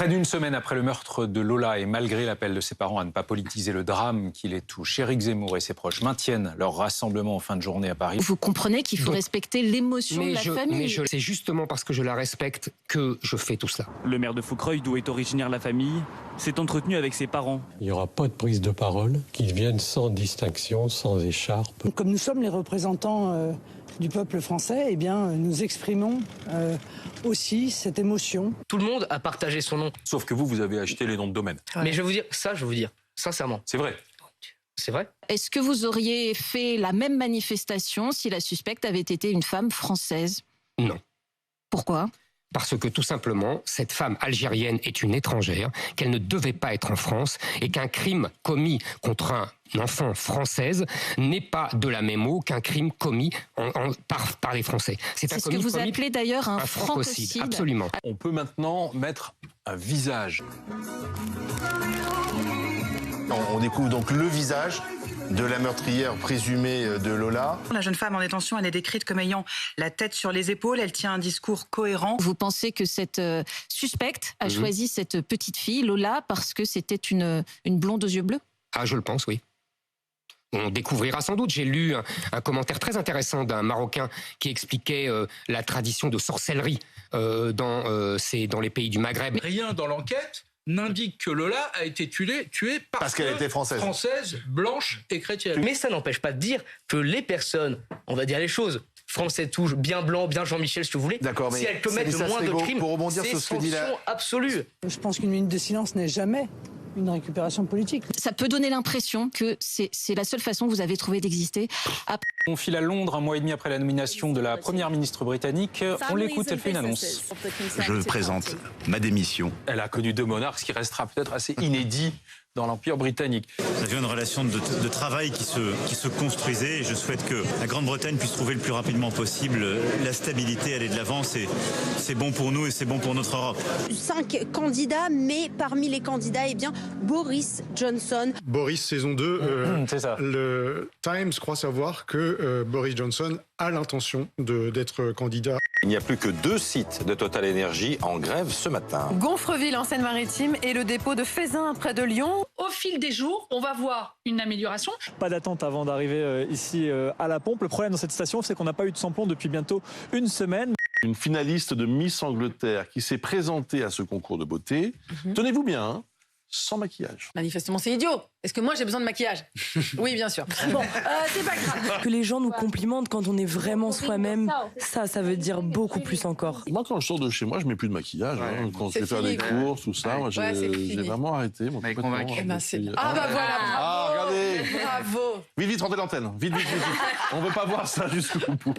Près d'une semaine après le meurtre de Lola et malgré l'appel de ses parents à ne pas politiser le drame qui les touche, Éric Zemmour et ses proches maintiennent leur rassemblement en fin de journée à Paris. Vous comprenez qu'il faut respecter l'émotion de la famille. C'est justement parce que je la respecte que je fais tout cela. Le maire de Foucreuil, d'où est originaire la famille, s'est entretenu avec ses parents. Il n'y aura pas de prise de parole, qu'ils viennent sans distinction, sans écharpe. Comme nous sommes les représentants du peuple français, eh bien, nous exprimons aussi cette émotion. Tout le monde a partagé son nom. Sauf que vous avez acheté les noms de domaine. Ouais. Mais je vais vous dire, sincèrement. C'est vrai. C'est vrai. Est-ce que vous auriez fait la même manifestation si la suspecte avait été une femme française? Non. Pourquoi? Parce que tout simplement, cette femme algérienne est une étrangère, qu'elle ne devait pas être en France et qu'un crime commis contre un enfant française n'est pas de la même eau qu'un crime commis par les Français. C'est ce que vous appelez d'ailleurs un francocide. Absolument. On peut maintenant mettre un visage. On découvre donc le visage de la meurtrière présumée de Lola. La jeune femme en détention, elle est décrite comme ayant la tête sur les épaules, elle tient un discours cohérent. Vous pensez que cette suspecte a choisi cette petite fille, Lola, parce que c'était une blonde aux yeux bleus? Ah, je le pense, oui. On découvrira sans doute. J'ai lu un commentaire très intéressant d'un Marocain qui expliquait la tradition de sorcellerie dans les pays du Maghreb. Rien dans l'enquête n'indique que Lola a été tuée Parce qu'elle était française, blanche et chrétienne. Mais ça n'empêche pas de dire que les personnes, on va dire les choses, français touche, bien blanc, bien Jean-Michel, si vous voulez, d'accord, si elles commettent le moins de crimes, pour rebondir sur ce que dit sanction absolue. Je pense qu'une minute de silence n'est jamais une récupération politique. Ça peut donner l'impression que c'est la seule façon que vous avez trouvé d'exister. On file à Londres un mois et demi après la nomination de la première ministre britannique. On l'écoute, elle fait une annonce. Je présente ma démission. Elle a connu deux monarques, ce qui restera peut-être assez inédit dans l'Empire britannique. Nous avions une relation de travail qui se construisait et je souhaite que la Grande-Bretagne puisse trouver le plus rapidement possible la stabilité, aller de l'avant. C'est bon pour nous et c'est bon pour notre Europe. 5 candidats, mais parmi les candidats, eh bien, Boris Johnson. Boris, saison 2, c'est ça. Le Times croit savoir que Boris Johnson a l'intention d'être candidat. Il n'y a plus que 2 sites de Total Energy en grève ce matin. Gonfreville en Seine-Maritime et le dépôt de Feyzin près de Lyon. Au fil des jours, on va voir une amélioration. Pas d'attente avant d'arriver ici à la pompe. Le problème dans cette station, c'est qu'on n'a pas eu de samplon depuis bientôt une semaine. Une finaliste de Miss Angleterre qui s'est présentée à ce concours de beauté, tenez-vous bien, hein, sans maquillage. Manifestement, c'est idiot. Est-ce que moi, j'ai besoin de maquillage? Oui, bien sûr. Bon, c'est pas grave. Que les gens nous complimentent quand on est vraiment soi-même, ça veut dire beaucoup plus encore. Moi, quand je sors de chez moi, je mets plus de maquillage. Hein, quand je vais faire des courses, tout ça, moi, j'ai vraiment arrêté. Moi, ah bah voilà, bravo. Ah, regardez. Bravo. Vite, rentrez l'antenne. Vite. On veut pas voir ça jusqu'au bout.